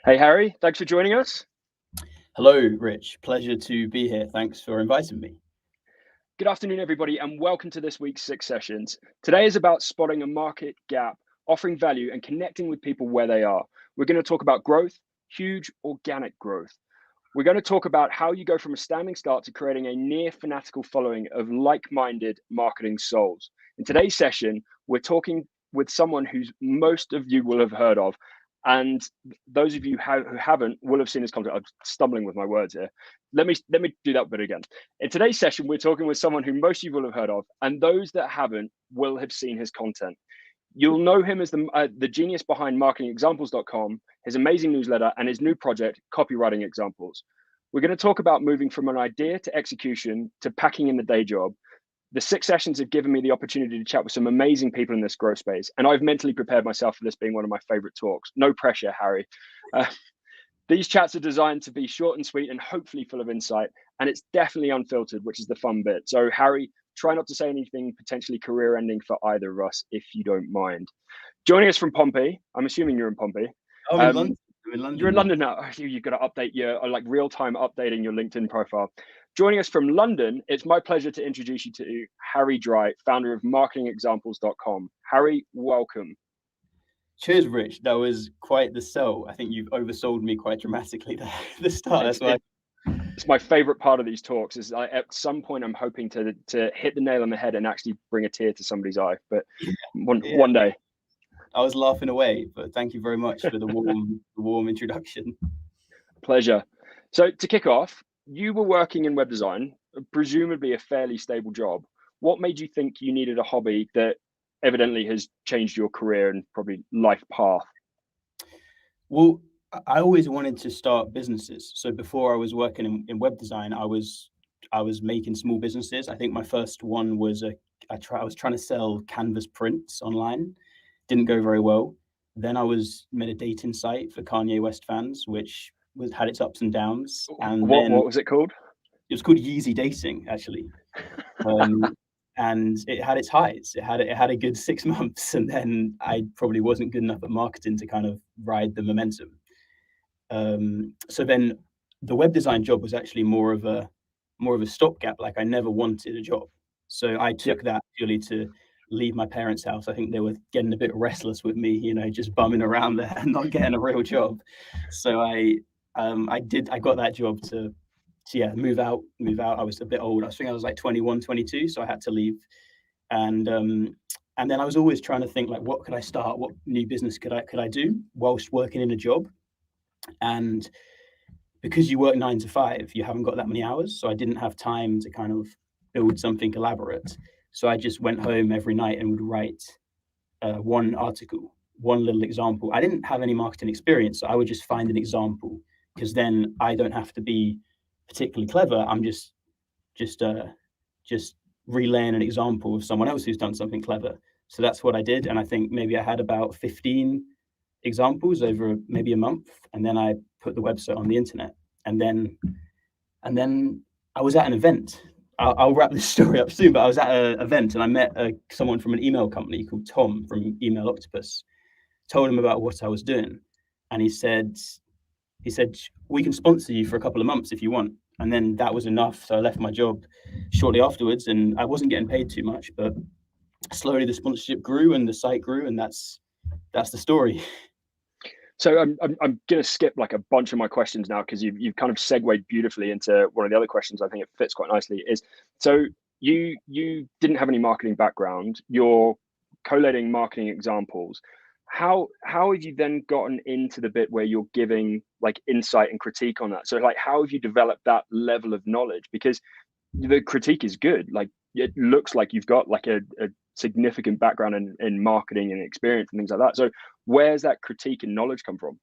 Hey, Harry, thanks for joining us. Hello, Rich. Pleasure to be here. Thanks for inviting me. Good afternoon, everybody, and welcome to this week's Six Sessions. Today is about spotting a market gap, offering value, and connecting with people where they are. We're going to talk about growth, huge organic growth. We're going to talk about how you go from a standing start to creating a near fanatical following of like minded marketing souls. In today's session, we're talking with someone who's most of you will have heard of. And those of you who haven't will have seen his content. I'm stumbling with my words here. Let me do that bit again. In today's session, we're talking with someone who most of you will have heard of, and those that haven't will have seen his content. You'll know him as the genius behind marketingexamples.com, his amazing newsletter, and his new project, Copywriting Examples. We're going to talk about moving from an idea to execution to packing in the day job. The six sessions have given me the opportunity to chat with some amazing people in this growth space, and I've mentally prepared myself for this being one of my favorite talks. No pressure, Harry. Uh, these chats are designed to be short and sweet and hopefully full of insight, and it's definitely unfiltered, which is the fun bit. So, Harry, try not to say anything potentially career ending for either of us, if you don't mind. Joining us from Pompey, I'm assuming you're in Pompey. I'm in Um, London. I'm in you're London in now. London now. Oh, you've got to update your like real time updating your LinkedIn profile. Joining us from London, it's my pleasure to introduce you to Harry Dry, founder of marketingexamples.com. Harry, welcome. Cheers, Rich. That was quite the sell. I think you've oversold me quite dramatically there at the start. It's That's why. it, it's my favorite part of these talks. Is at some point I'm hoping to hit the nail on the head and actually bring a tear to somebody's eye. But Yeah, yeah. one day, I was laughing away, but thank you very much for the warm introduction. pleasure. So to kick off, you were working in web design, presumably a fairly stable job. What made you think you needed a hobby that evidently has changed your career and probably life path? Well, I always wanted to start businesses. So before I was working in web design, I was making small businesses. I think my first one was I was trying to sell canvas prints online. Didn't go very well. Then I was made a dating site for Kanye West fans, which had its ups and downs. And then What was it called? it was called Yeezy Dating, actually. Um, and it had its highs. It had a good 6 months, and then I probably wasn't good enough at marketing to kind of ride the momentum. So then the web design job was actually more of a stopgap. Like I never wanted a job, so I Yep. took that purely to leave my parents' house. I think they were getting a bit restless with me, just bumming around there and not getting a real job. So I got that job to yeah, move out. I was a bit old. I was like 21, 22, so I had to leave. And then I was always trying to think like, what could I start? What new business could I do whilst working in a job? And because you work 9 to 5, you haven't got that many hours. So I didn't have time to kind of build something elaborate. So I just went home every night and would write one article, one little example. I didn't have any marketing experience, so I would just find an example because then I don't have to be particularly clever. I'm just just relaying an example of someone else who's done something clever. So that's what I did, and I think maybe I had about 15 examples over maybe a month, and then I put the website on the internet, and then I was at an event. I'll wrap this story up soon, but I was at an event and I met someone from an email company called Tom from Email Octopus. Told him about what I was doing, and he said we can sponsor you for a couple of months if you want. And then that was enough. So I left my job shortly afterwards, and I wasn't getting paid too much, but slowly the sponsorship grew and the site grew, and that's the story. So I'm going to skip like a bunch of my questions now because you've kind of segued beautifully into one of the other questions. I think it fits quite nicely. Is so you didn't have any marketing background. You're collating marketing examples. How have you then gotten into the bit where you're giving like insight and critique on that? So like how have you developed that level of knowledge? Because the critique is good. Like it looks like you've got like a significant background in marketing and experience and things like that. So where's that critique and knowledge come from?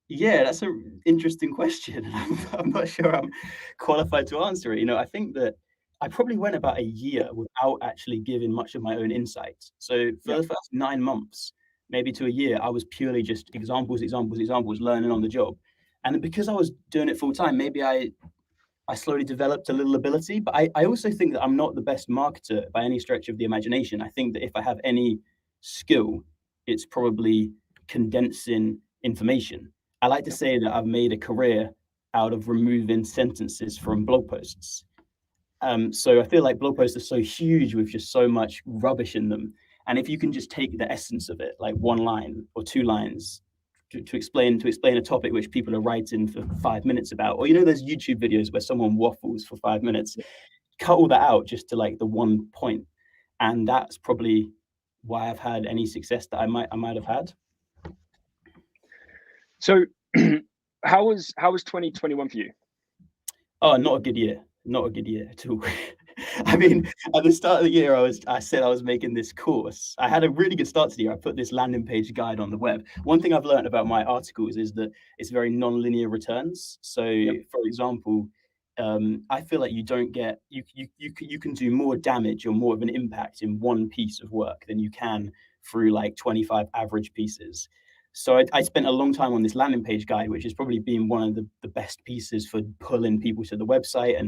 Yeah, that's an interesting question. I'm not sure I'm qualified to answer it. I think that I probably went about a year without actually giving much of my own insights. So for Yeah. the first 9 months, maybe to a year, I was purely just examples, examples, examples, learning on the job. And because I was doing it full time, maybe I slowly developed a little ability. But I also think that I'm not the best marketer by any stretch of the imagination. I think that if I have any skill, it's probably condensing information. I like to say that I've made a career out of removing sentences from blog posts. So I feel like blog posts are so huge with just so much rubbish in them. And if you can just take the essence of it, like one line or two lines, to explain a topic which people are writing for 5 minutes about, or those YouTube videos where someone waffles for 5 minutes, cut all that out just to like the one point, and that's probably why I've had any success that I might have had. So, how was 2021 for you? Oh, not a good year. Not a good year at all. I mean, at the start of the year, I said I was making this course. I had a really good start to the year. I put this landing page guide on the web. One thing I've learned about my articles is that it's very non-linear returns. So, Yep. for example, I feel like you can do more damage or more of an impact in one piece of work than you can through like 25 average pieces. So I spent a long time on this landing page guide, which has probably been one of the best pieces for pulling people to the website,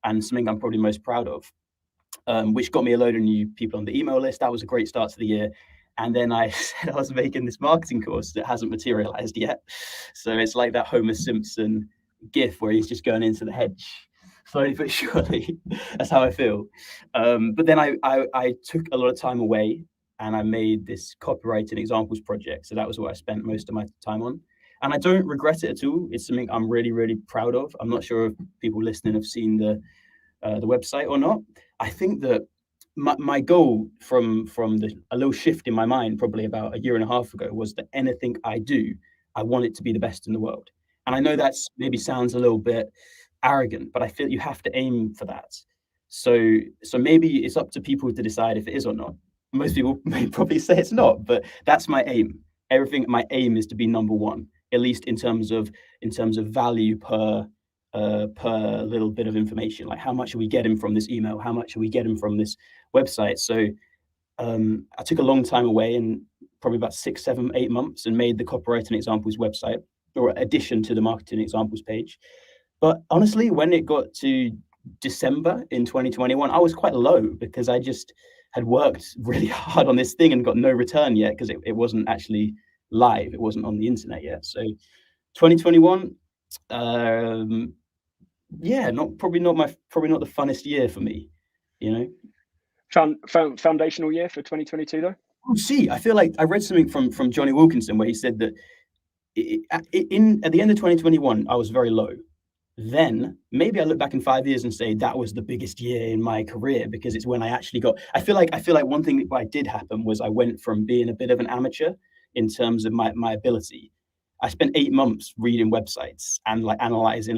and something I'm probably most proud of, which got me a load of new people on the email list. That was a great start to the year. And then I said I was making this marketing course that hasn't materialized yet. So it's like that Homer Simpson gif where he's just going into the hedge. Slowly but surely, that's how I feel. But then I took a lot of time away, and I made this copywriting examples project. So that was what I spent most of my time on. And I don't regret it at all. It's something I'm really, really proud of. I'm not sure if people listening have seen the website or not. I think that my goal from a little shift in my mind probably about a year and a half ago was that anything I do, I want it to be the best in the world. And I know that's maybe sounds a little bit arrogant, but I feel you have to aim for that. So maybe it's up to people to decide if it is or not. Most people may probably say it's not, but that's my aim. My aim is to be number one, at least in terms of value per little bit of information. Like, how much are we getting from this email? How much are we getting from this website? So I took a long time away, and probably about 6, 7, 8 months, and made the copywriting examples website, or addition to the marketing examples page. But honestly, when it got to December in 2021, I was quite low because I just had worked really hard on this thing and got no return yet, because it wasn't actually live. It wasn't on the internet yet. So 2021, yeah, probably not the funnest year for me, Foundational year for 2022 though. Oh, see, I feel like I read something from Johnny Wilkinson where he said that at the end of 2021, I was very low. Then maybe I look back in 5 years and say that was the biggest year in my career, because it's when I actually got. I feel like one thing that did happen was I went from being a bit of an amateur in terms of my ability. I spent 8 months reading websites and like analyzing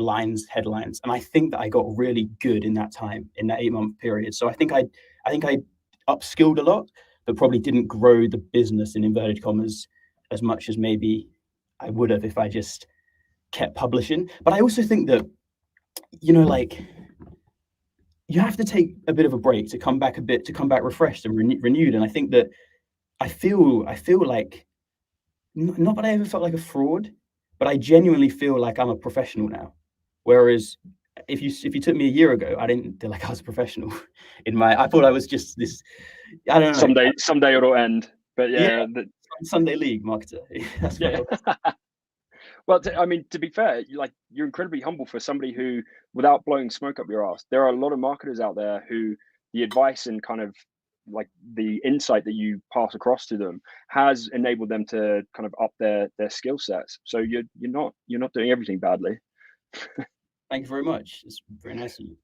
headlines, and I think that I got really good in that time, in that 8-month period. So I think I upskilled a lot, but probably didn't grow the business in inverted commas as much as maybe I would have if I just kept publishing. But I also think that, like, you have to take a bit of a break to come back refreshed and renewed. And I think that I feel like, not that I ever felt like a fraud, but I genuinely feel like I'm a professional now. Whereas if you took me a year ago, I didn't feel like I was a professional. I thought I was just this, I don't know. Someday it'll end. But yeah, Sunday league marketer. That's yeah. Well, I mean, to be fair, you're incredibly humble for somebody who, without blowing smoke up your ass, there are a lot of marketers out there who the advice and kind of like the insight that you pass across to them has enabled them to kind of up their skill sets. So you're not doing everything badly. Thank you very much. It's very nice of you.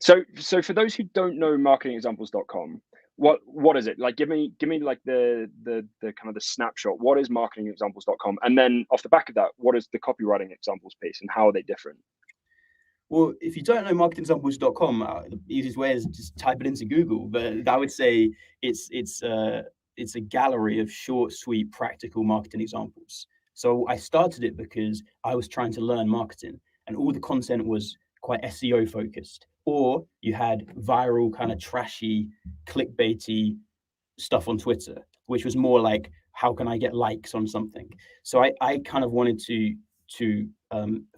So for those who don't know marketingexamples.com, what is it? Like, give me like the kind of the snapshot. What is marketingexamples.com? And then off the back of that, what is the copywriting examples piece, and how are they different? Well, if you don't know marketingexamples.com, the easiest way is just type it into Google. But I would say it's a gallery of short, sweet, practical marketing examples. So I started it because I was trying to learn marketing, and all the content was quite SEO focused, or you had viral kind of trashy, clickbaity stuff on Twitter, which was more like, how can I get likes on something? So I kind of wanted to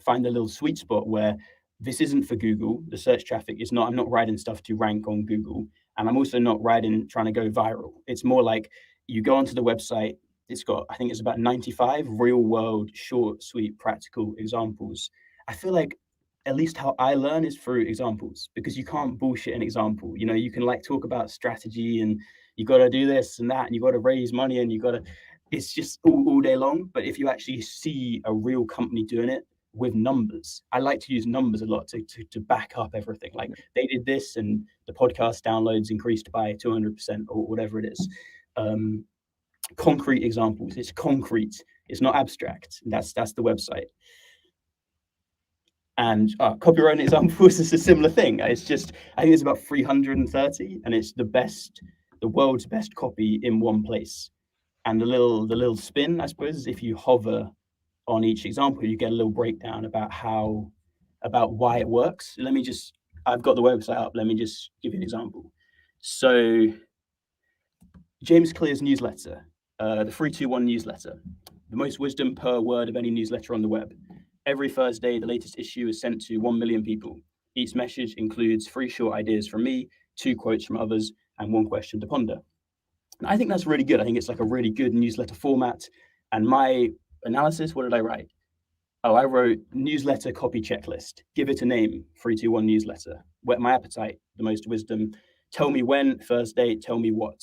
find a little sweet spot where this isn't for Google. The search traffic is not. I'm not writing stuff to rank on Google, and I'm also not trying to go viral. It's more like you go onto the website, it's got, I think it's about 95 real world, short, sweet, practical examples. I feel like at least how I learn is through examples, because you can't bullshit an example. You know, you can like talk about strategy and you got to do this and that and you got to raise money and you got to, it's just all day long. But if you actually see a real company doing it with numbers, I like to use numbers a lot to back up everything. Like they did this and the podcast downloads increased by 200% or whatever it is. Concrete examples. It's concrete. It's not abstract. That's the website. And copyright examples is a similar thing. It's just, I think it's about 330, and it's the world's best copy in one place. And the little spin, I suppose, is if you hover on each example, you get a little breakdown about why it works. I've got the website up. Let me just give you an example. So James Clear's newsletter, the 321 newsletter, the most wisdom per word of any newsletter on the web. Every Thursday, the latest issue is sent to 1 million people. Each message includes 3 short ideas from me, 2 quotes from others, and 1 question to ponder. And I think that's really good. I think it's like a really good newsletter format. And my analysis, what did I write? Oh, I wrote newsletter copy checklist. Give it a name, 321 newsletter. Whet my appetite, the most wisdom. Tell me when, Thursday, tell me what.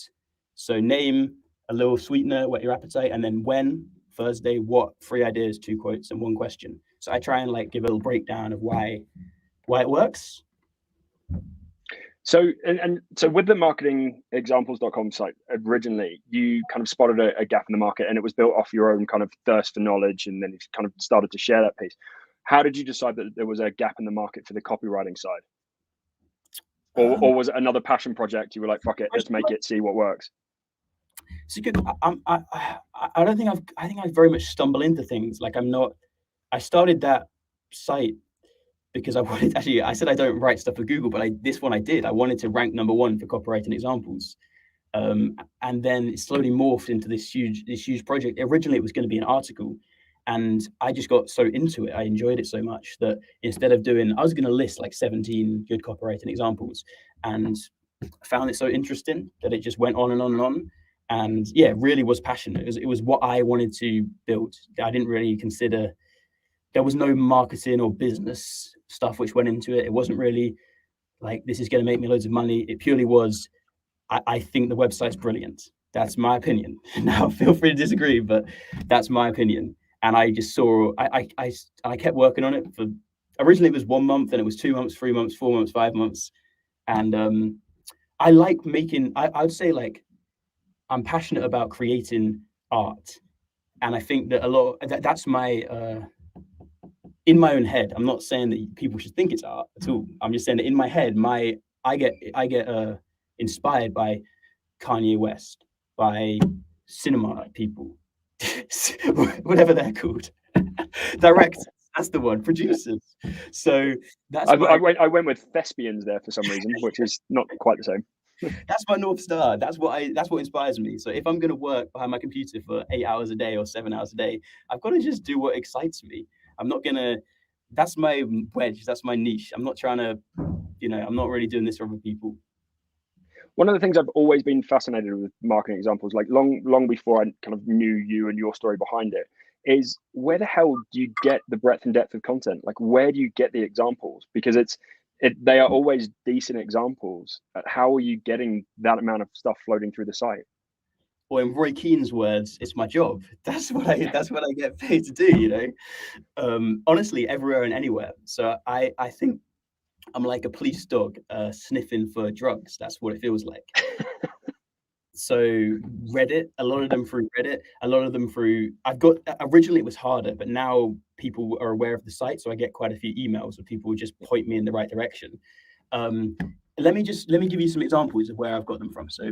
So name, a little sweetener, whet your appetite, and then when, Thursday, what, 3 ideas, 2 quotes, and 1 question. So I try and like give a little breakdown of why it works. So so with the marketingexamples.com site, originally you kind of spotted a gap in the market, and it was built off your own kind of thirst for knowledge, and then you kind of started to share that piece. How did you decide that there was a gap in the market for the copywriting side? Or was it another passion project? You were like, fuck it, let's make it, see what works. It's a good. I don't think I think I very much stumble into things. Like I started that site because I wanted, actually, I said I don't write stuff for Google, but this one I did. I wanted to rank #1 for copywriting examples. And then it slowly morphed into this huge project. Originally, it was going to be an article, and I just got so into it. I enjoyed it so much that instead of I was going to list like 17 good copywriting examples, and I found it so interesting that it just went on and on and on. And yeah, it really was passionate. It was what I wanted to build. I didn't really consider, there was no marketing or business stuff which went into it. It wasn't really like, this is going to make me loads of money. It purely was, I think the website's brilliant. That's my opinion. Now, feel free to disagree, but that's my opinion. And I just saw, I kept working on it for, originally it was 1 month, and it was 2 months, 3 months, 4 months, 5 months. And I like making, I would say like, I'm passionate about creating art. And I think that that's my, in my own head, I'm not saying that people should think it's art at all. I'm just saying that in my head, I get inspired by Kanye West, by cinema people, whatever they're called, directors. That's the one. Producers. So that's I went with thespians there for some reason, which is not quite the same. That's my North Star. That's what inspires me. So if I'm going to work behind my computer for 8 hours a day or 7 hours a day, I've got to just do what excites me. I'm not going to, that's my wedge. That's my niche. I'm not trying to, I'm not really doing this for other people. One of the things I've always been fascinated with marketing examples, like long before I kind of knew you and your story behind it, is where the hell do you get the breadth and depth of content? Like, where do you get the examples? Because they are always decent examples. How are you getting that amount of stuff floating through the site? Well, in Roy Keane's words, it's my job. That's what I get paid to do, honestly, everywhere and anywhere. So I think I'm like a police dog sniffing for drugs. That's what it feels like. So Reddit, a lot of them through Reddit, a lot of them through, originally it was harder, but now people are aware of the site. So I get quite a few emails where people just point me in the right direction. Let me give you some examples of where I've got them from. So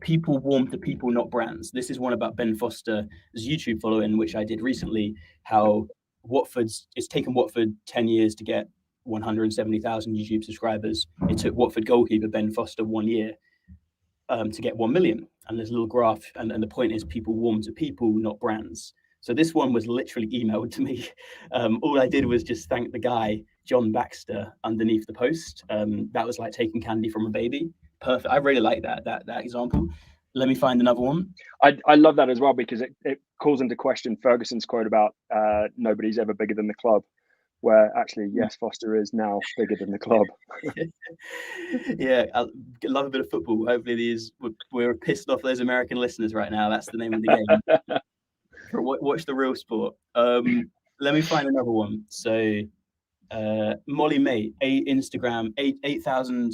people warm to people, not brands. This is one about Ben Foster's YouTube following, which I did recently, how it's taken Watford 10 years to get 170,000 YouTube subscribers. It took Watford goalkeeper Ben Foster 1 year to get 1 million. And there's a little graph, and the point is people warm to people, not brands. So this one was literally emailed to me. All I did was just thank the guy, John Baxter, underneath the post. That was like taking candy from a baby. Perfect. I really like that example. Let me find another one. I love that as well, because it calls into question Ferguson's quote about nobody's ever bigger than the club, where actually, yes, Foster is now bigger than the club. Yeah, I love a bit of football. Hopefully we're pissed off those American listeners right now. That's the name of the game. Watch the real sport. Let me find another one. So Molly May, Instagram, 8,000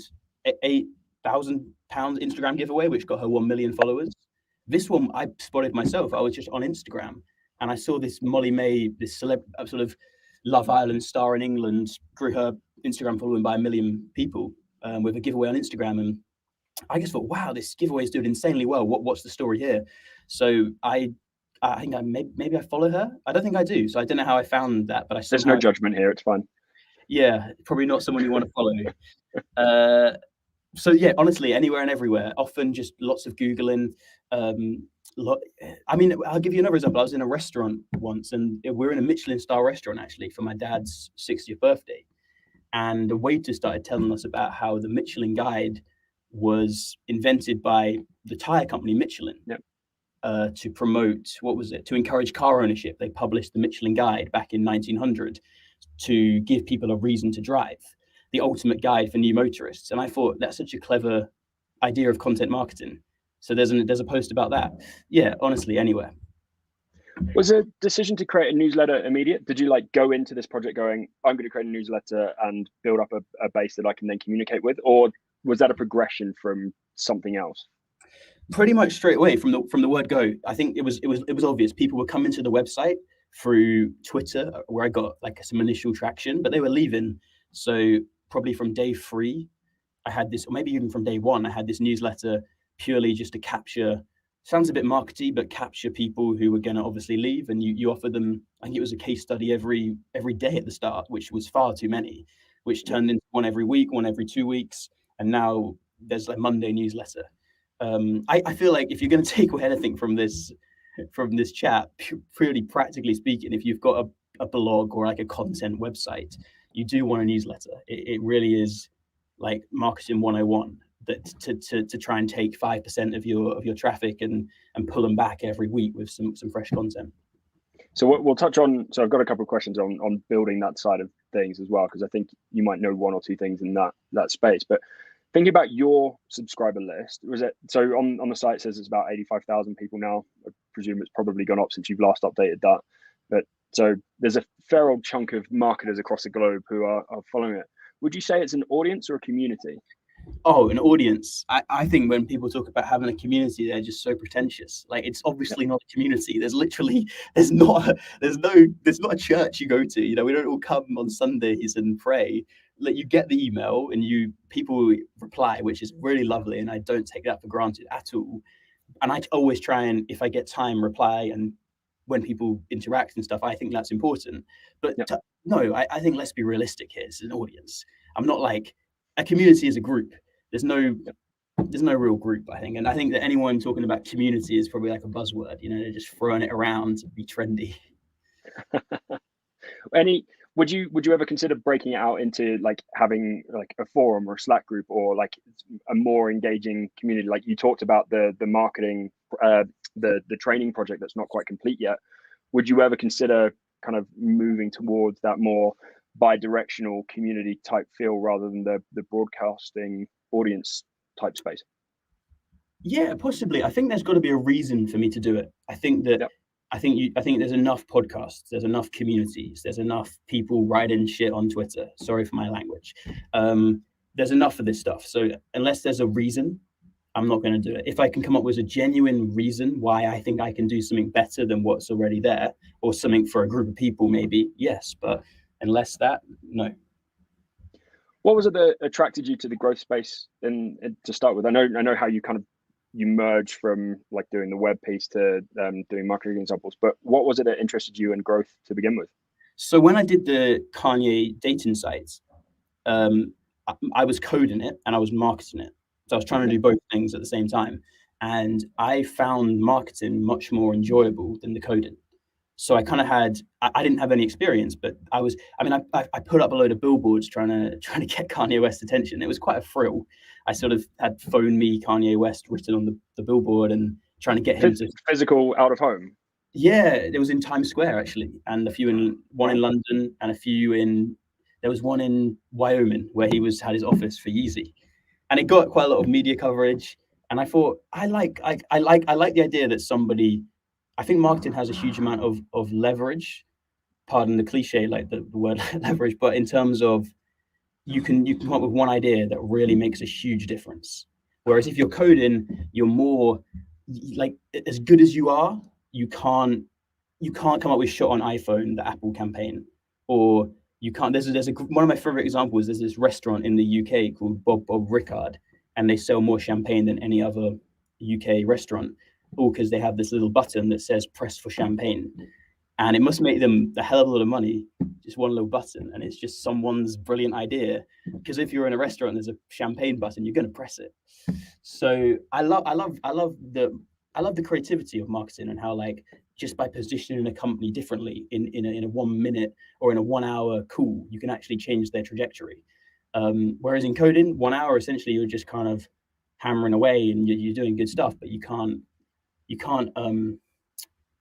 pounds Instagram giveaway, which got her 1 million followers. This one I spotted myself. I was just on Instagram and I saw this Molly May, this sort of Love Island star in England, grew her Instagram following by 1 million people with a giveaway on Instagram. And I just thought, wow, this giveaway is doing insanely well. What's the story here? So I think maybe I follow her. I don't think I do. So I don't know how I found that, but There's no judgment here. It's fine. Yeah, probably not someone you want to follow. So yeah, honestly, anywhere and everywhere. Often just lots of Googling. I mean, I'll give you another example. I was in a restaurant once, and we're in a Michelin star restaurant actually for my dad's 60th birthday. And the waiter started telling us about how the Michelin guide was invented by the tire company Michelin. Yep. To promote, to encourage car ownership. They published the Michelin guide back in 1900 to give people a reason to drive, the ultimate guide for new motorists. And I thought that's such a clever idea of content marketing. So there's a post about that. Yeah, honestly, anywhere. Was a decision to create a newsletter immediate? Did you go into this project going, I'm going to create a newsletter and build up a base that I can then communicate with? Or was that a progression from something else? Pretty much straight away from the word go. I think it was obvious. People were coming to the website through Twitter, where I got some initial traction, but they were leaving. So probably from day 3, I had this, or maybe even from day 1, I had this newsletter purely just to capture, sounds a bit markety, but capture people who were going to obviously leave. And you offer them, I think it was a case study every day at the start, which was far too many, which turned into one every week, one every 2 weeks. And now there's a Monday newsletter. I feel like if you're going to take away anything from this chat, purely practically speaking, if you've got a blog or a content website, you do want a newsletter. It really is like marketing 101, that to try and take 5% of your traffic and pull them back every week with some fresh content. So we'll touch on. So I've got a couple of questions on building that side of things as well, because I think you might know 1 or 2 things in that space. But thinking about your subscriber list, was it so on the site it says it's about 85,000 people now? I presume it's probably gone up since you've last updated that. But so there's a fair old chunk of marketers across the globe who are following it. Would you say it's an audience or a community? Oh, an audience. I think when people talk about having a community, they're just so pretentious. It's obviously not a community. There's not a church you go to. We don't all come on Sundays and pray. You get the email and people reply, which is really lovely, and I don't take that for granted at all. And I always try and, if I get time, reply, and when people interact and stuff, I think that's important. But no, I think let's be realistic here. It's an audience. I'm not a community is a group. There's no real group, I think. And I think that anyone talking about community is probably a buzzword. They're just throwing it around to be trendy. Would you ever consider breaking it out into having a forum or a Slack group, or a more engaging community? You talked about the marketing, the training project that's not quite complete yet. Would you ever consider kind of moving towards that more bi-directional community type feel rather than the broadcasting audience type space? Yeah, possibly. I think there's got to be a reason for me to do it. I think that I think there's enough podcasts, there's enough communities, there's enough people writing shit on Twitter. Sorry for my language. There's enough of this stuff. So unless there's a reason, I'm not going to do it. If I can come up with a genuine reason why I think I can do something better than what's already there, or something for a group of people, maybe, yes. But unless that, no. What was it that attracted you to the growth space to start with? I know how you you merge from doing the web piece to doing marketing examples, but what was it that interested you in growth to begin with? So when I did the Kanye dating sites, I was coding it and I was marketing it. So I was trying to do both things at the same time. And I found marketing much more enjoyable than the coding. So I kind of I didn't have any experience, but I put up a load of billboards trying to get Kanye West's attention. It was quite a thrill. I sort of had "Phone Me Kanye West" written on the billboard and trying to get him to. Physical out of home. Yeah, it was in Times Square actually, and one in London, and a few in. There was one in Wyoming where he had his office for Yeezy, and it got quite a lot of media coverage. And I thought I like the idea that somebody. I think marketing has a huge amount of leverage. Pardon the cliche, like the word leverage, but in terms of you can come up with one idea that really makes a huge difference. Whereas if you're coding, you're more like as good as you are, you can't come up with shot on iPhone, the Apple campaign, or you can't. There's one of my favorite examples. There's this restaurant in the UK called Bob Rickard, and they sell more champagne than any other UK restaurant, all because they have this little button that says "press for champagne," and it must make them a hell of a lot of money. Just one little button, and it's just someone's brilliant idea. Because if you're in a restaurant, there's a champagne button, you're going to press it. So I love the creativity of marketing and how like just by positioning a company differently in a 1 minute or in a 1 hour call, you can actually change their trajectory. Whereas in coding, 1 hour essentially you're just kind of hammering away and you're doing good stuff, but you can't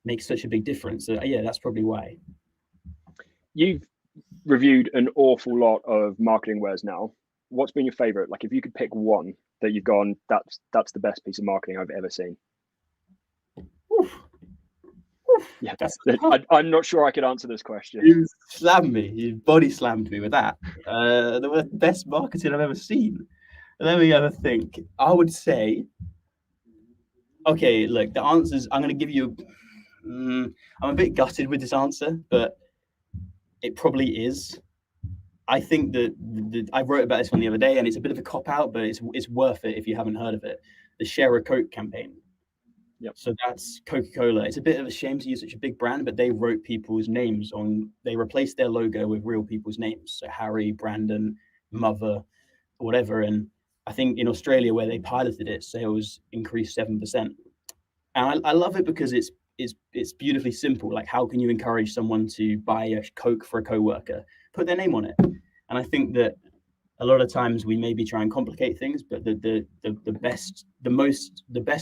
make such a big difference. So yeah, that's probably why. You've reviewed an awful lot of marketing wares now. What's been your favorite? Like, if you could pick one that you've gone, that's the best piece of marketing I've ever seen. Oof. Yeah, I'm not sure I could answer this question. You slammed me. You body slammed me with that. The best marketing I've ever seen. Let me have a think. I would say, okay, look, the answers. I'm going to give you. I'm a bit gutted with this answer, but it probably is. I think that I wrote about this one the other day, and it's a bit of a cop out, but it's worth it if you haven't heard of it. The Share a Coke campaign. Yep. So that's Coca-Cola. It's a bit of a shame to use such a big brand, but they wrote people's names on. They replaced their logo with real people's names. So Harry, Brandon, Mother, whatever. And I think in Australia where they piloted it, sales increased 7%. And I love it because it's beautifully simple. Like, how can you encourage someone to buy a Coke for a coworker? Put their name on it. And I think that a lot of times we maybe try and complicate things, but the best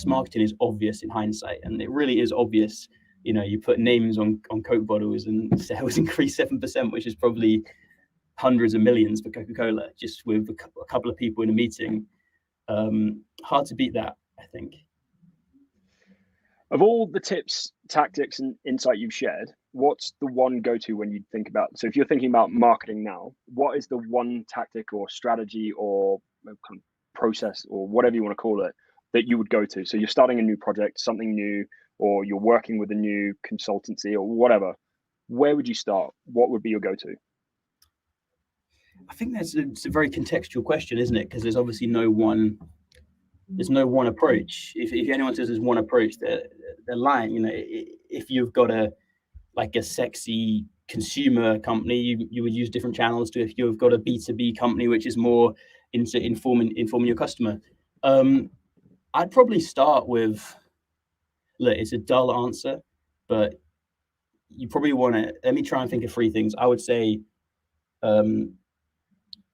marketing is obvious in hindsight, and it really is obvious. You know, you put names on Coke bottles and sales increase 7%, which is probably hundreds of millions for Coca-Cola, just with a couple of people in a meeting. Hard to beat that, I think. Of all the tips, tactics, and insight you've shared, what's the one go-to when you think about? So if you're thinking about marketing now, what is the one tactic or strategy or kind of process or whatever you want to call it that you would go to? So you're starting a new project, something new, or you're working with a new consultancy or whatever. Where would you start? What would be your go-to? I think it's a very contextual question, isn't it? Because there's obviously no one approach. If anyone says there's one approach, they're lying. You know, if you've got a sexy consumer company, you would use different channels to. If you've got a B2B company, which is more into informing your customer, I'd probably start with. Look, it's a dull answer, but you probably want to. Let me try and think of three things. I would say,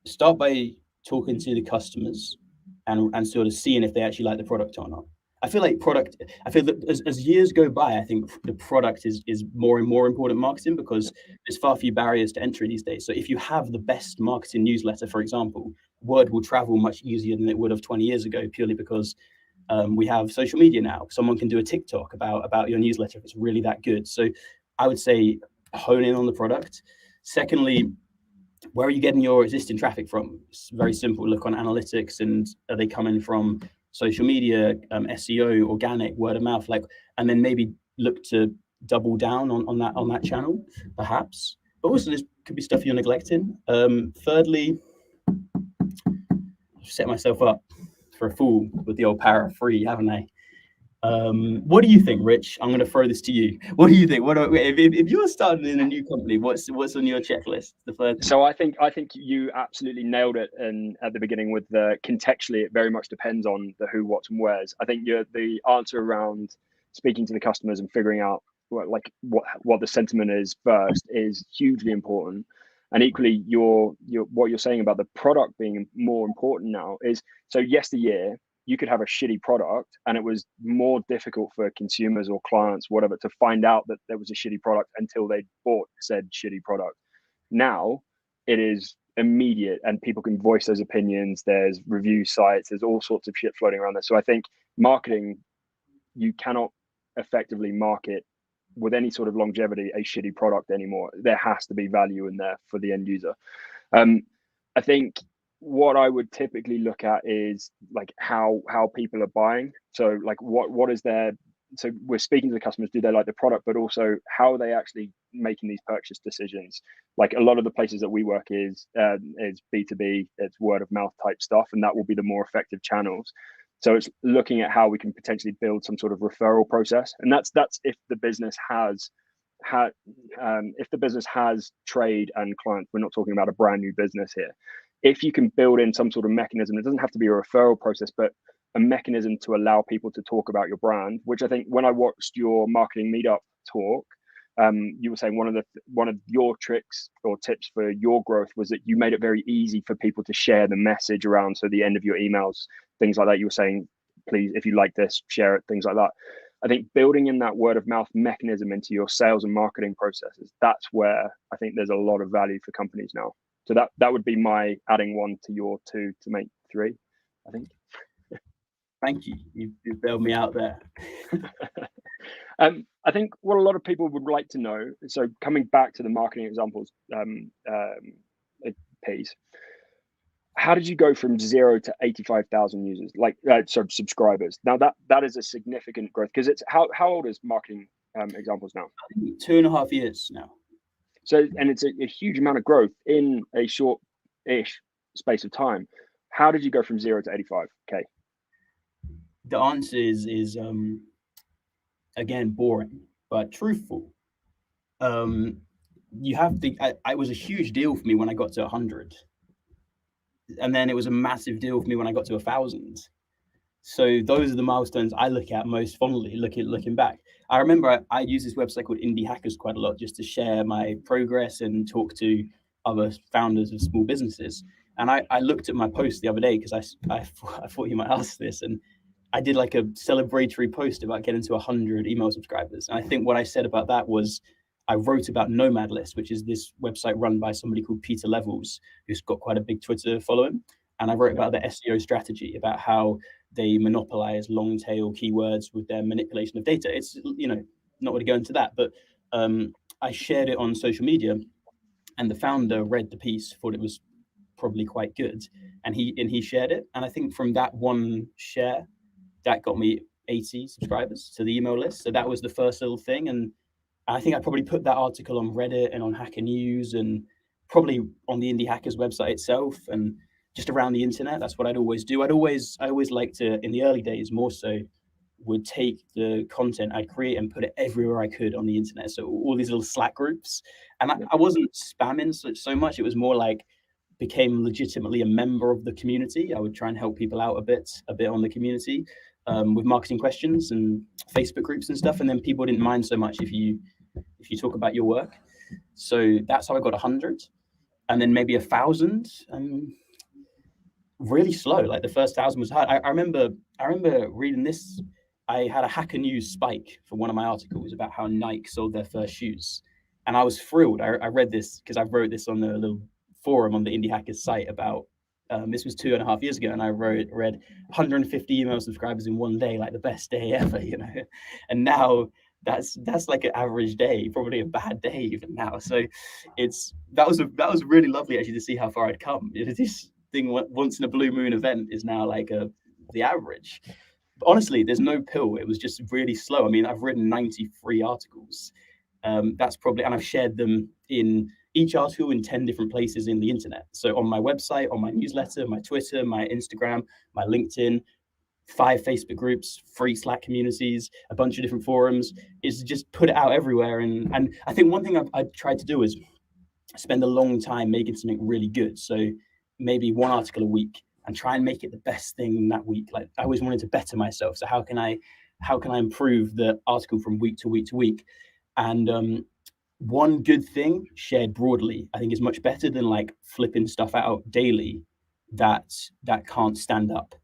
start by talking to the customers and sort of seeing if they actually like the product or not. I feel that as years go by, I think the product is more and more important marketing because there's far fewer barriers to entry these days. So if you have the best marketing newsletter, for example, word will travel much easier than it would have 20 years ago, purely because we have social media now. Someone can do a TikTok about your newsletter if it's really that good. So I would say hone in on the product. Secondly, where are you getting your existing traffic from? It's very simple. Look on analytics, and are they coming from social media, SEO, organic, word of mouth, and then maybe look to double down on that channel, perhaps. But also, there could be stuff you're neglecting. Thirdly, I've set myself up for a fool with the old power of three, haven't I? What do you think, Rich? I'm going to throw this to you. What do you think? If you're starting in a new company, what's on your checklist? The first. So I think you absolutely nailed it. And at the beginning with the contextually, it very much depends on the who, what, and where's. I think the answer around speaking to the customers and figuring out what the sentiment is first is hugely important. And equally, what you're saying about the product being more important now is, so yesteryear you could have a shitty product and it was more difficult for consumers or clients, whatever, to find out that there was a shitty product until they bought said shitty product. Now it is immediate and people can voice those opinions. There's review sites, there's all sorts of shit floating around there. So I think marketing, you cannot effectively market with any sort of longevity a shitty product anymore. There has to be value in there for the end user. I think what I would typically look at is like how people are buying. So like what is their, so we're speaking to the customers, do they like the product, but also how are they actually making these purchase decisions? Like a lot of the places that we work is B2B, it's word of mouth type stuff, and that will be the more effective channels. So it's looking at how we can potentially build some sort of referral process, and that's if the business has if the business has trade and clients. We're not talking about a brand new business here. If you can build in some sort of mechanism, it doesn't have to be a referral process, but a mechanism to allow people to talk about your brand. Which I think when I watched your marketing meetup talk, you were saying one of your tricks or tips for your growth was that you made it very easy for people to share the message around. So the end of your emails, things like that. You were saying, please, if you like this, share it, things like that. I think building in that word of mouth mechanism into your sales and marketing processes, that's where I think there's a lot of value for companies now. So that would be my adding one to your two to make three, I think. Thank you. You've bailed me out there. I think what a lot of people would like to know, so coming back to the marketing examples piece, how did you go from 0 to 85,000 users, subscribers? Now that is a significant growth, because it's how old is marketing examples now? 2.5 years now. So, and it's a huge amount of growth in a short-ish space of time. How did you go from 0 to 85K? The answer is again, boring, but truthful. You have to, it was a huge deal for me when I got to 100. And then it was a massive deal for me when I got to 1,000. So those are the milestones I look at most fondly, looking back. I remember I use this website called Indie Hackers quite a lot, just to share my progress and talk to other founders of small businesses. And I looked at my post the other day because I thought you might ask this, and I did like a celebratory post about getting to 100 email subscribers. And I think what I said about that was, I wrote about Nomad List, which is this website run by somebody called Peter Levels, who's got quite a big Twitter following. And I wrote about the SEO strategy, about how they monopolize long tail keywords with their manipulation of data. It's, not going to go into that, but I shared it on social media, and the founder read the piece, thought it was probably quite good, and he shared it. And I think from that one share, that got me 80 subscribers to the email list. So that was the first little thing. And I think I probably put that article on Reddit and on Hacker News and probably on the Indie Hackers website itself and just around the internet. That's what I'd always do. I always like to, in the early days more so, would take the content I'd create and put it everywhere I could on the internet. So all these little Slack groups. And I wasn't spamming so much. It was more like became legitimately a member of the community. I would try and help people out a bit on the community with marketing questions and Facebook groups and stuff. And then people didn't mind so much if you talk about your work. So that's how I got 100, and then maybe 1,000. Really slow. Like the first 1,000 was hard. I remember reading this. I had a Hacker News spike for one of my articles about how Nike sold their first shoes, and I was thrilled. I read this because I wrote this on the little forum on the Indie Hackers site about. This was 2.5 years ago, and I read 150 email subscribers in one day, like the best day ever, And now that's like an average day, probably a bad day even now. So that was really lovely actually to see how far I'd come. This thing once in a blue moon event is now like the average. But honestly, there's no pill. It was just really slow. I mean, I've written 93 articles. That's probably, and I've shared them in each article in 10 different places in the internet. So on my website, on my newsletter, my Twitter, my Instagram, my LinkedIn, 5 Facebook groups, 3 Slack communities, a bunch of different forums, is just put it out everywhere. And I think one thing I've tried to do is spend a long time making something really good. So maybe 1 article a week and try and make it the best thing that week. Like I always wanted to better myself. So how can I improve the article from week to week to week? And one good thing shared broadly, I think, is much better than like flipping stuff out daily that can't stand up,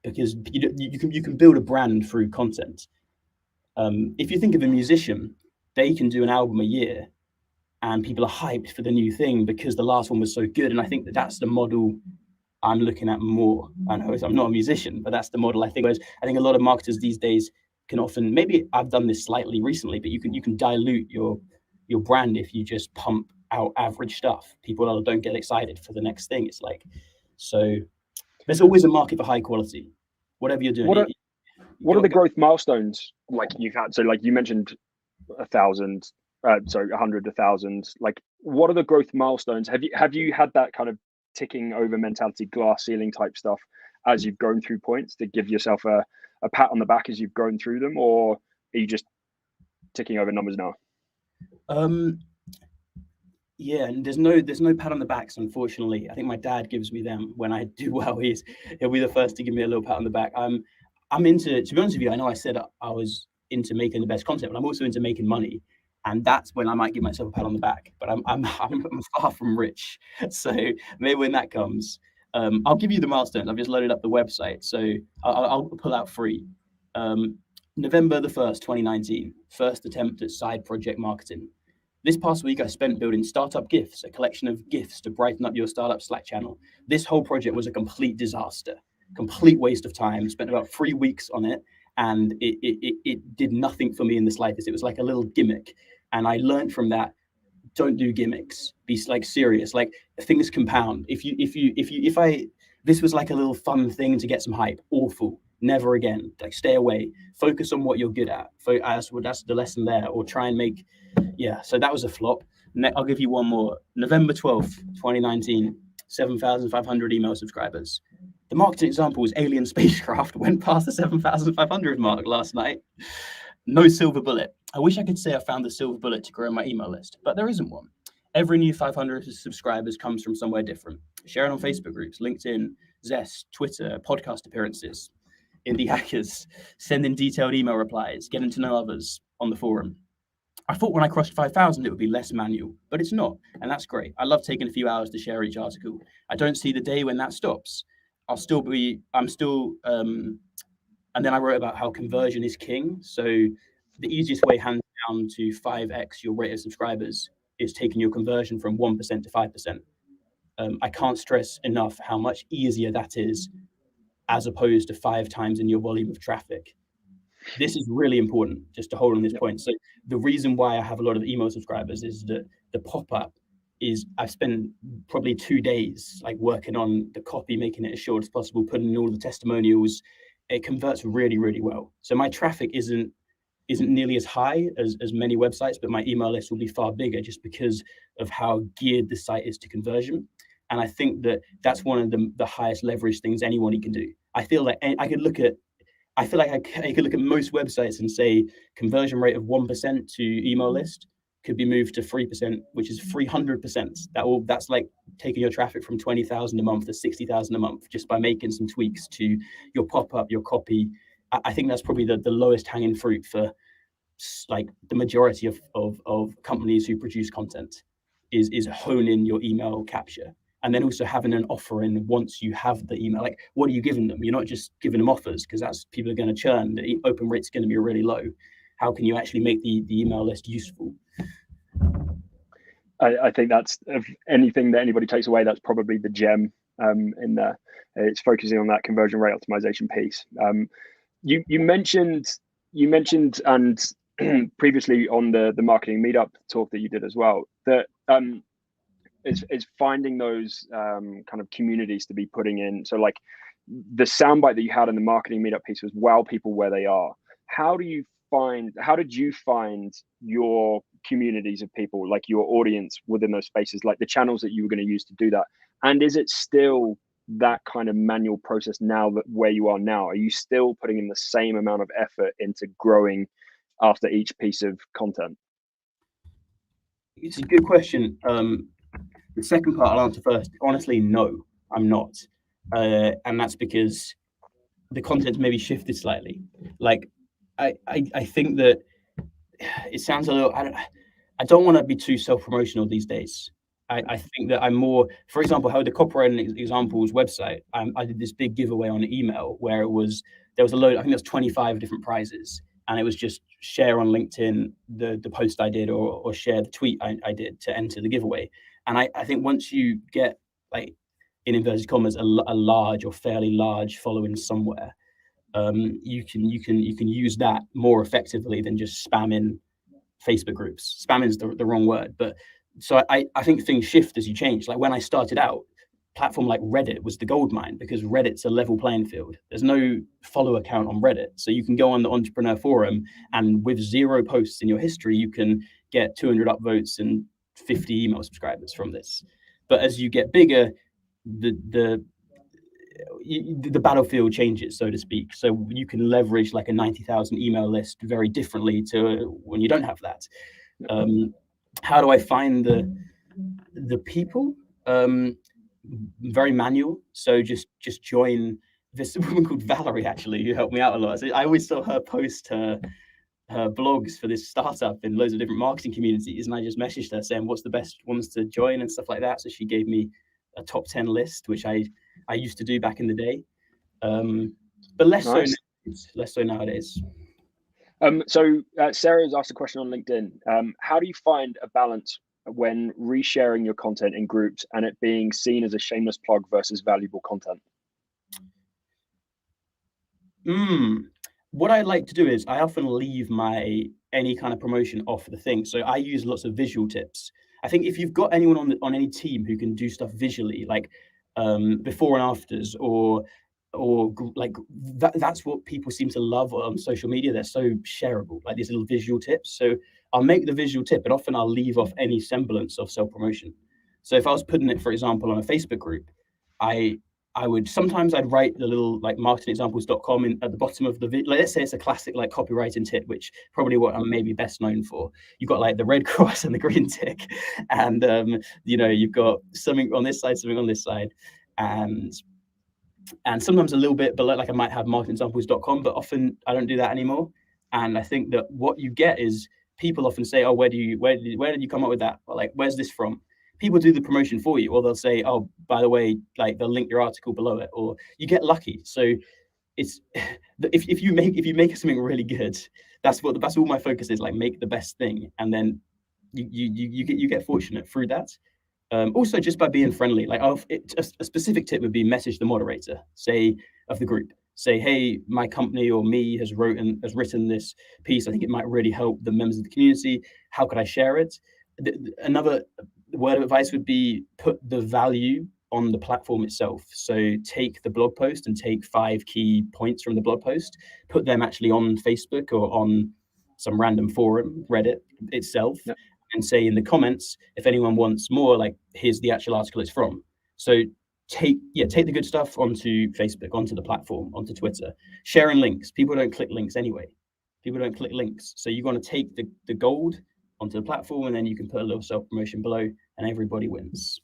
because you can build a brand through content. If you think of a musician, they can do an album a year and people are hyped for the new thing because the last one was so good. And I think that that's the model I'm looking at more. I know I'm not a musician, but that's the model I think. Whereas I think a lot of marketers these days can often, maybe I've done this slightly recently, but you can dilute your brand if you just pump out average stuff. People don't get excited for the next thing. It's like, so there's always a market for high quality, whatever you're doing. What are what are Go, the go. growth milestones like you've had? So like you mentioned 1,000, sorry, 100, 1,000. Like, what are the growth milestones? Have you had that kind of ticking over mentality, glass ceiling type stuff as you've gone through points to give yourself a pat on the back as you've grown through them, or are you just ticking over numbers now? Um, yeah, and there's no pat on the backs, unfortunately. I think my dad gives me them when I do well. He'll be the first to give me a little pat on the back. I'm into, to be honest with you, I know I said I was into making the best content, but I'm also into making money. And that's when I might give myself a pat on the back. But I'm far from rich. So maybe when that comes, I'll give you the milestones. I've just loaded up the website. So I'll pull out three. Um, November the 1st, 2019, first attempt at side project marketing. This past week, I spent building Startup Gifts, a collection of gifts to brighten up your startup Slack channel. This whole project was a complete disaster, complete waste of time. Spent about 3 weeks on it, and it did nothing for me in the slightest. It was like a little gimmick, and I learned from that: don't do gimmicks. Be like serious. Like, things compound. If I this was like a little fun thing to get some hype. Awful. Never again. Like, stay away. Focus on what you're good at. That's the lesson there. Or try and make. Yeah. So that was a flop. I'll give you one more. November 12th, 2019. 7,500 email subscribers. The marketing example was alien spacecraft. Went past the 7,500 mark last night. No silver bullet. I wish I could say I found the silver bullet to grow my email list, but there isn't one. Every new 500 subscribers comes from somewhere different. Sharing on Facebook groups, LinkedIn, Zest, Twitter, podcast appearances, indie hackers, sending detailed email replies, getting to know others on the forum. I thought when I crossed 5,000, it would be less manual, but it's not. And that's great. I love taking a few hours to share each article. I don't see the day when that stops. I'm still, and then I wrote about how conversion is king. So the easiest way, hands down, to 5x your rate of subscribers is taking your conversion from 1% to 5%. I can't stress enough how much easier that is, as opposed to 5 times in your volume of traffic. This is really important, just to hold on this point. So the reason why I have a lot of email subscribers is that the pop-up is, I've spent probably 2 days like working on the copy, making it as short as possible, putting in all the testimonials. It converts really, really well. So my traffic isn't nearly as high as many websites, but my email list will be far bigger just because of how geared the site is to conversion. And I think that that's one of the highest leverage things anyone can do. I feel like I could look at most websites and say conversion rate of 1% to email list could be moved to 3%, which is 300%. That's like taking your traffic from 20,000 a month to 60,000 a month just by making some tweaks to your pop-up, your copy. I think that's probably the lowest hanging fruit for like the majority of companies who produce content is honing your email capture. And then also having an offer in once you have the email. Like, what are you giving them? You're not just giving them offers, because that's, people are going to churn. The open rate's going to be really low. How can you actually make the email list useful? I think that's, of anything that anybody takes away, that's probably the gem in there. It's focusing on that conversion rate optimization piece. You mentioned and previously on the marketing meetup talk that you did as well, that is finding those kind of communities to be putting in. So like the soundbite that you had in the marketing meetup piece was wow people where they are. How did you find your communities of people, like your audience within those spaces, like the channels that you were going to use to do that? And is it still that kind of manual process now, that where you are now? Are you still putting in the same amount of effort into growing after each piece of content? It's a good question. The second part I'll answer first. Honestly, no, I'm not. And that's because the content's maybe shifted slightly. Like, I think that it sounds a little. I don't want to be too self-promotional these days. I think that I'm more, for example, how the Copywriting Examples website, I did this big giveaway on email where there was a load, I think there was 25 different prizes, and it was just share on LinkedIn the post I did, or share the tweet I did to enter the giveaway. And I think once you get, like, in inverted commas, a large or fairly large following somewhere, you can use that more effectively than just spamming Facebook groups. Spamming is the wrong word, but so I think things shift as you change. Like when I started out, platform like Reddit was the gold mine, because Reddit's a level playing field. There's no follower count on Reddit, so you can go on the entrepreneur forum, and with 0 posts in your history, you can get 200 upvotes and 50 email subscribers from this. But as you get bigger, the the battlefield changes, so to speak. So you can leverage like a 90,000 email list very differently to when you don't have that. How do I find the people? Very manual. So just join this woman called Valerie, actually, who helped me out a lot. So I always saw her post her blogs for this startup in loads of different marketing communities, and I just messaged her saying what's the best ones to join and stuff like that. So she gave me a top 10 list, which I used to do back in the day, but less Nice. so nowadays. So Sarah has asked a question on LinkedIn. How do you find a balance when resharing your content in groups and it being seen as a shameless plug versus valuable content? What I like to do is I often leave my any kind of promotion off the thing. So I use lots of visual tips. I think if you've got anyone on any team who can do stuff visually, like before and afters, or like that's what people seem to love on social media. They're so shareable, like these little visual tips. So I'll make the visual tip, but often I'll leave off any semblance of self promotion. So if I was putting it, for example, on a Facebook group, I I would sometimes I'd write the little like marketingexamples.com at the bottom of the video. Like, let's say it's a classic like copywriting tip, which probably what I'm maybe best known for. You've got like the red cross and the green tick, and you've got something on this side, something on this side, and sometimes a little bit below, like I might have marketingexamples.com, but often I don't do that anymore. And I think that what you get is people often say, oh, where did you come up with that? Or like, where's this from? People do the promotion for you, or they'll say, oh, by the way, like they'll link your article below it, or you get lucky. So it's if you make something really good, that's all my focus is, like make the best thing, and then you get fortunate through that. Also, just by being friendly, like a specific tip would be message the moderator, say, of the group. Say, hey, my company or me has written this piece. I think it might really help the members of the community. How could I share it? Another word of advice would be put the value on the platform itself. So take the blog post and take 5 key points from the blog post, put them actually on Facebook or on some random forum, Reddit itself, Yep. and say in the comments, if anyone wants more, like here's the actual article it's from. So take the good stuff onto Facebook, onto the platform, onto Twitter. Sharing links. People don't click links anyway. So you want to take the gold onto the platform, and then you can put a little self-promotion below, and everybody wins.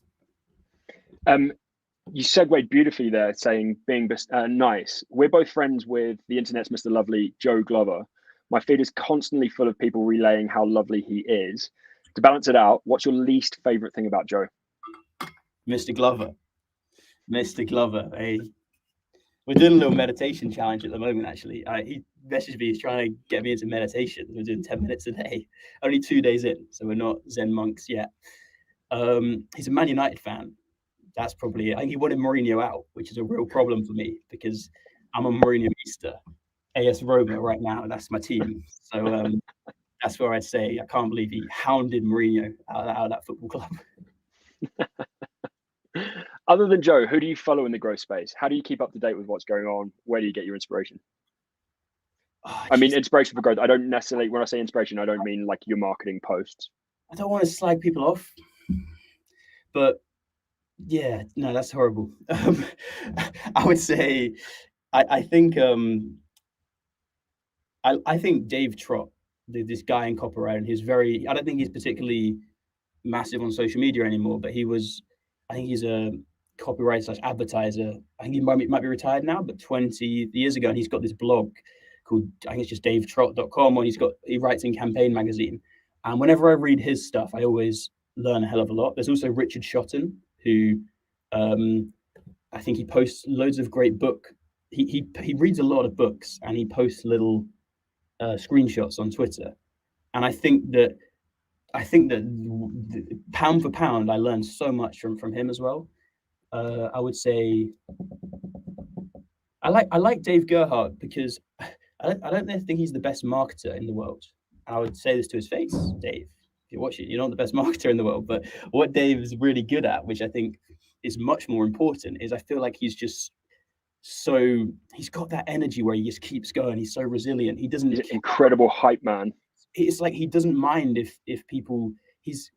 You segued beautifully there, saying being nice. We're both friends with the internet's Mr. Lovely, Joe Glover. My feed is constantly full of people relaying how lovely he is. To balance it out, what's your least favorite thing about Joe? Mr. Glover. Hey, we're doing a little meditation challenge at the moment, actually. He messaged me, he's trying to get me into meditation. We're doing 10 minutes a day, only 2 days in, so we're not Zen monks yet. He's a Man United fan. That's probably it. I think he wanted Mourinho out, which is a real problem for me because I'm a Mourinho-ista. AS Roma right now, that's my team. So that's where I'd say I can't believe he hounded Mourinho out of that football club. Other than Joe, who do you follow in the growth space? How do you keep up to date with what's going on? Where do you get your inspiration? I mean, inspiration for growth. I don't necessarily, when I say inspiration, I don't mean like your marketing posts. I don't want to slag people off, but yeah, no, that's horrible. I would say, I think I think Dave Trott, this guy in copyright, he's very. I don't think he's particularly massive on social media anymore, but he was. I think he's a copywriter / advertiser. I think he might be retired now, but 20 years ago, and he's got this blog called, I think it's just davetrott.com, or he writes in Campaign magazine. And whenever I read his stuff, I always learn a hell of a lot. There's also Richard Shotton, who I think he posts loads of great book. He reads a lot of books, and he posts little screenshots on Twitter. And I think that pound for pound, I learned so much from him as well. I would say I like Dave Gerhardt because I don't think he's the best marketer in the world. And I would say this to his face, Dave. If you're watching, you're not the best marketer in the world. But what Dave is really good at, which I think is much more important, is I feel like he's got that energy where he just keeps going. He's so resilient. He's an incredible hype man. It's like he doesn't mind if people. He's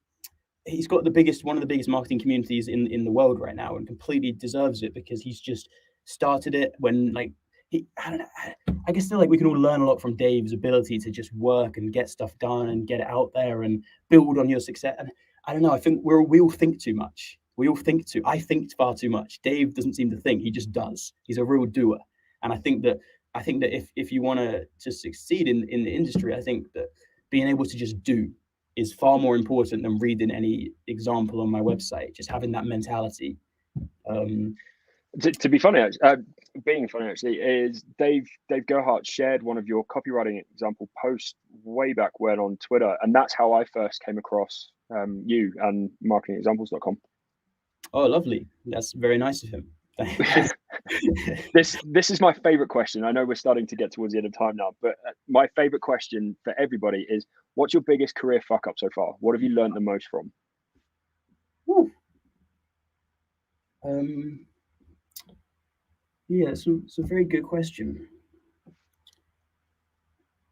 got one of the biggest marketing communities in the world right now, and completely deserves it because he's just started it when I don't know. I guess we can all learn a lot from Dave's ability to just work and get stuff done and get it out there and build on your success. And I don't know. I think we all think too much. I think far too much. Dave doesn't seem to think. He just does. He's a real doer. And I think that if you want to succeed in the industry, I think that being able to just do is far more important than reading any example on my website. Just having that mentality. To be funny, being funny actually, is Dave Gerhardt shared one of your copywriting example posts way back when on Twitter, and that's how I first came across you and marketingexamples.com. Oh, lovely! That's very nice of him. This is my favorite question. I know we're starting to get towards the end of time now, but my favorite question for everybody is, what's your biggest career fuck up so far? What have you learned the most from? Yeah, it's a very good question.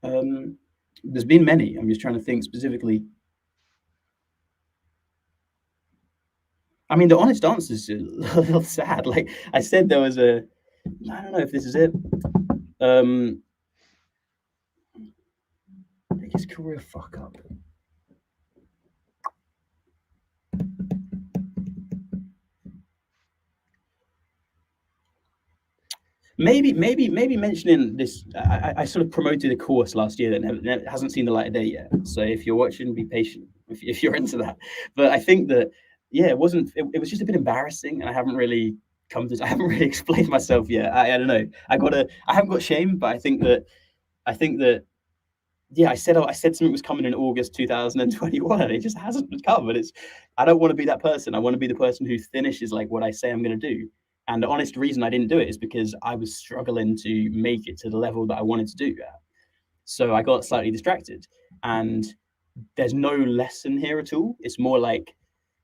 There's been many. I'm just trying to think specifically. I mean, the honest answer is a little sad. Like I said, there was I don't know if this is it. Biggest career fuck up. Maybe mentioning this. I sort of promoted a course last year that hasn't seen the light of day yet. So if you're watching, be patient if you're into that. But I think that it wasn't. It was just a bit embarrassing, and I haven't really explained myself yet. I don't know. I haven't got shame, but I think that I said something was coming in August 2021, and it just hasn't come. And I don't want to be that person. I want to be the person who finishes like what I say I'm going to do. And the honest reason I didn't do it is because I was struggling to make it to the level that I wanted to do that. So I got slightly distracted, and there's no lesson here at all. It's more like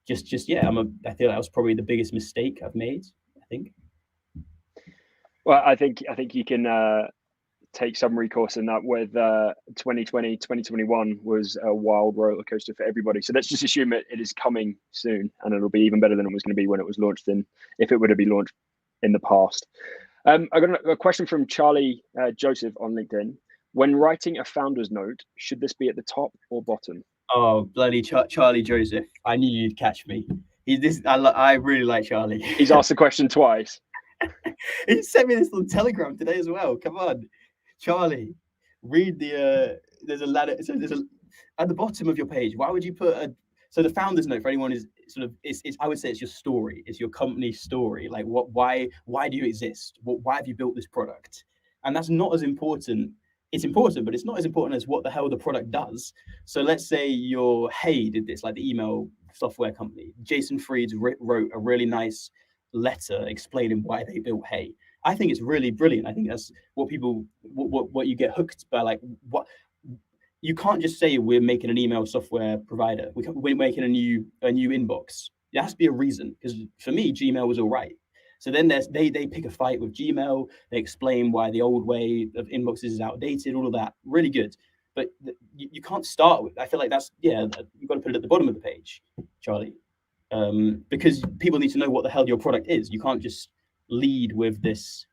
I feel that was probably the biggest mistake I've made, I think. Well, I think you can take some recourse in that with 2020, 2021 was a wild roller coaster for everybody. So let's just assume it is coming soon, and it'll be even better than it was going to be when it was launched if it were to be launched in the past. I got a question from Charlie Joseph on LinkedIn. When writing a founder's note, should this be at the top or bottom? Oh, bloody Charlie Joseph. I knew you'd catch me. I really like Charlie. He's asked the question twice. He sent me this little telegram today as well. Come on, Charlie, read there's a ladder. So there's at the bottom of your page. Why would you put so the founder's note for anyone is sort of I would say it's your story. It's your company's story. Like why do you exist? Why have you built this product? And that's not as important. It's important, but it's not as important as what the hell the product does. So let's say Hey did this, like the email software company. Jason Fried wrote a really nice letter explaining why they built Hey. I think it's really brilliant. I think that's what you get hooked by. Like what you can't just say we're making an email software provider. We're making a new inbox. There has to be a reason, because for me, Gmail was all right. So then they pick a fight with Gmail. They explain why the old way of inboxes is outdated. All of that, really good. But you can't start with. I feel like you've got to put it at the bottom of the page, Charlie, because people need to know what the hell your product is. You can't just lead with this.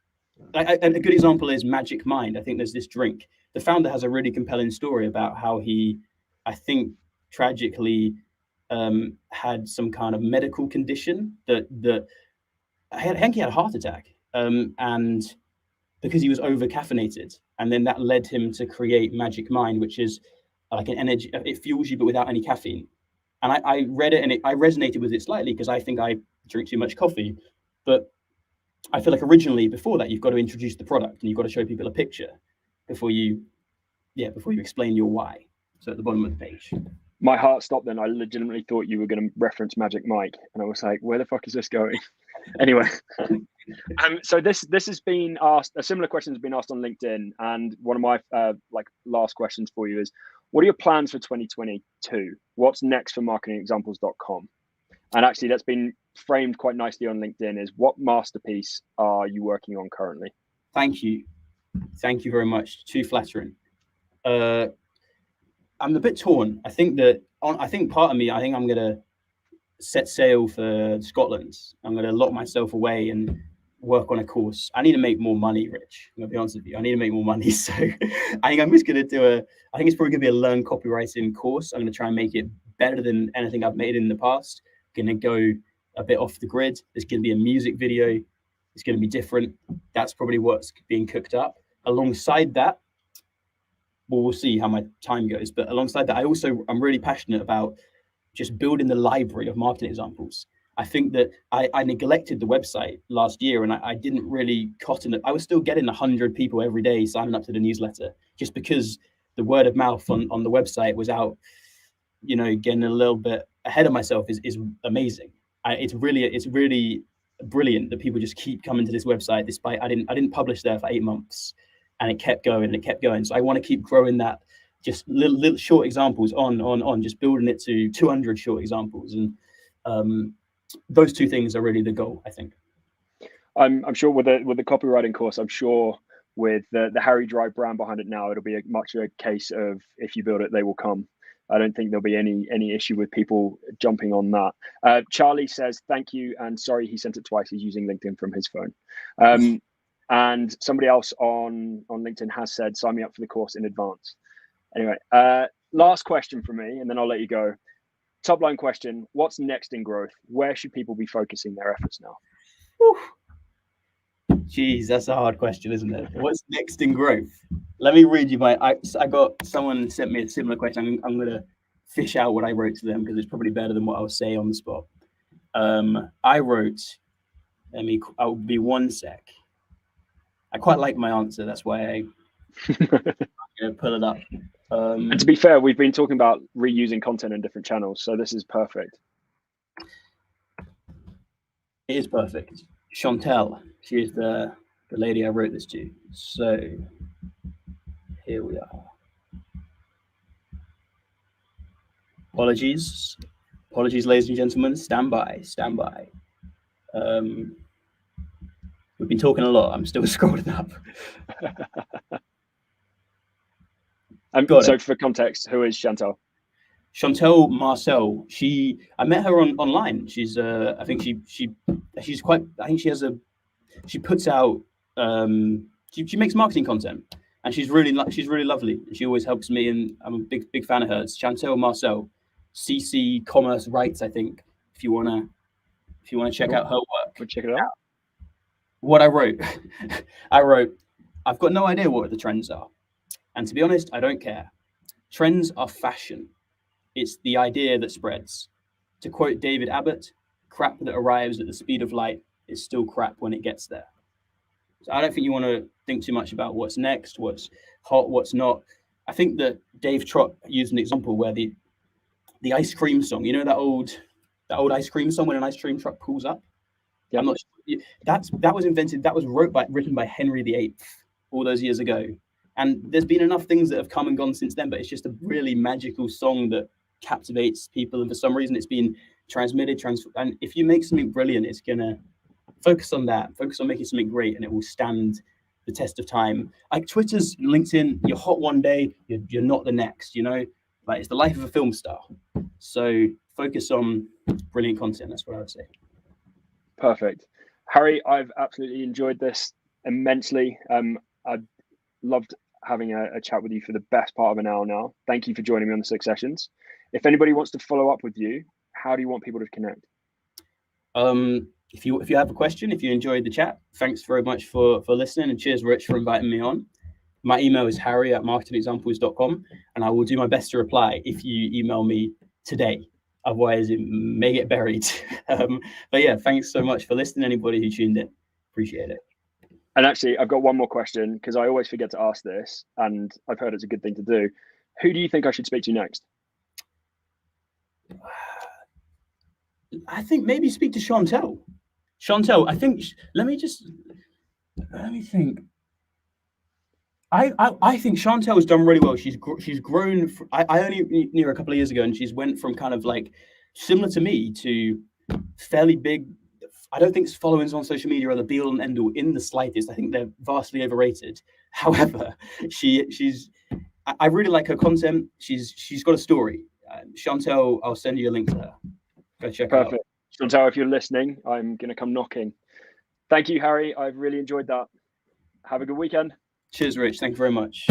A good example is Magic Mind. I think there's this drink. The founder has a really compelling story about how he, I think, tragically had some kind of medical condition that I think he had a heart attack, and because he was over caffeinated, And then that led him to create Magic Mind, which is like an energy, it fuels you, but without any caffeine. And I read it and I resonated with it slightly because I think I drink too much coffee. But I feel like originally, before that, you've got to introduce the product and you've got to show people a picture before you explain your why. So at the bottom of the page. My heart stopped then. I legitimately thought you were going to reference Magic Mike, and I was like, where the fuck is this going? Anyway, so this has been asked. A similar question has been asked on LinkedIn, and one of my last questions for you is, what are your plans for 2022? What's next for marketingexamples.com? And actually, that's been framed quite nicely on LinkedIn. Is what masterpiece are you working on currently? Thank you very much. Too flattering. I'm a bit torn. I think part of me, I think I'm gonna set sail for Scotland. I'm gonna lock myself away and work on a course. I need to make more money, Rich. I'm gonna be honest with you. I need to make more money. So I think I'm just gonna I think it's probably gonna be a learn copywriting course. I'm gonna try and make it better than anything I've made in the past. Gonna go a bit off the grid. There's gonna be a music video. It's gonna be different. That's probably what's being cooked up. Alongside that, we'll see how my time goes. But alongside that, I'm really passionate about just building the library of marketing examples. I think that I neglected the website last year and I didn't really cotton it. I was still getting 100 people every day signing up to the newsletter just because the word of mouth on the website was out, getting a little bit ahead of myself is amazing. It's really brilliant that people just keep coming to this website despite I didn't publish there for 8 months. And it kept going and it kept going. So I want to keep growing that, just little short examples on, just building it to 200 short examples. And those two things are really the goal, I think. I'm sure with the copywriting course, I'm sure with the Harry Drive brand behind it now, it'll be much a case of if you build it, they will come. I don't think there'll be any issue with people jumping on that. Charlie says, thank you. And sorry, he sent it twice. He's using LinkedIn from his phone. And somebody else on LinkedIn has said, sign me up for the course in advance. Anyway, last question for me, and then I'll let you go. Top line question, what's next in growth? Where should people be focusing their efforts now? Jeez, that's a hard question, isn't it? What's next in growth? Let me read you I got someone sent me a similar question. I'm going to fish out what I wrote to them because it's probably better than what I'll say on the spot. I wrote, I'll be one sec. I quite like my answer. That's why I'm going to pull it up. And to be fair, we've been talking about reusing content in different channels, so this is perfect. It is perfect. Chantel, she is the lady I wrote this to. So here we are. Apologies, ladies and gentlemen. Stand by. We've been talking a lot. I'm still scrolling up. So for context, who is Chantel? Chantel Marcel. I met her online. She's I think she puts out she makes marketing content and she's really lovely. She always helps me and I'm a big fan of hers. Chantel Marcel, CC Commerce Rights, I think. If you wanna check out her work. We'll check it out. What I wrote, I've got no idea what the trends are. And to be honest, I don't care. Trends are fashion. It's the idea that spreads. To quote David Abbott, crap that arrives at the speed of light is still crap when it gets there. So I don't think you want to think too much about what's next, what's hot, what's not. I think that Dave Trott used an example where the ice cream song, that old ice cream song when an ice cream truck pulls up. Yeah. I'm not sure. That was written by Henry VIII all those years ago. And there's been enough things that have come and gone since then, but it's just a really magical song that captivates people. And for some reason, it's been transmitted. And if you make something brilliant, it's going to focus on that, focus on making something great, and it will stand the test of time. Like Twitter's, LinkedIn, you're hot one day, you're not the next, Like it's the life of a film star. So focus on brilliant content. That's what I would say. Perfect. Harry, I've absolutely enjoyed this immensely. I've loved having a chat with you for the best part of an hour now. Thank you for joining me on the 6 sessions. If anybody wants to follow up with you, how do you want people to connect? If you have a question, if you enjoyed the chat, thanks very much for listening, and cheers, Rich, for inviting me on. My email is harry@marketingexamples.com, and I will do my best to reply if you email me today. Otherwise, it may get buried. But yeah, thanks so much for listening, anybody who tuned in. Appreciate it. And actually, I've got one more question because I always forget to ask this, and I've heard it's a good thing to do. Who do you think I should speak to next? I think maybe speak to Chantel. Chantel, I think, let me think. I think Chantel has done really well. She's grown. I only knew her a couple of years ago, and she's went from kind of like similar to me to fairly big. I don't think followings on social media are the be all and end all in the slightest. I think they're vastly overrated. However, I really like her content. She's got a story. Chantel, I'll send you a link to her. Go check her out. Perfect. Chantal, if you're listening, I'm going to come knocking. Thank you, Harry. I've really enjoyed that. Have a good weekend. Cheers, Rich. Thank you very much.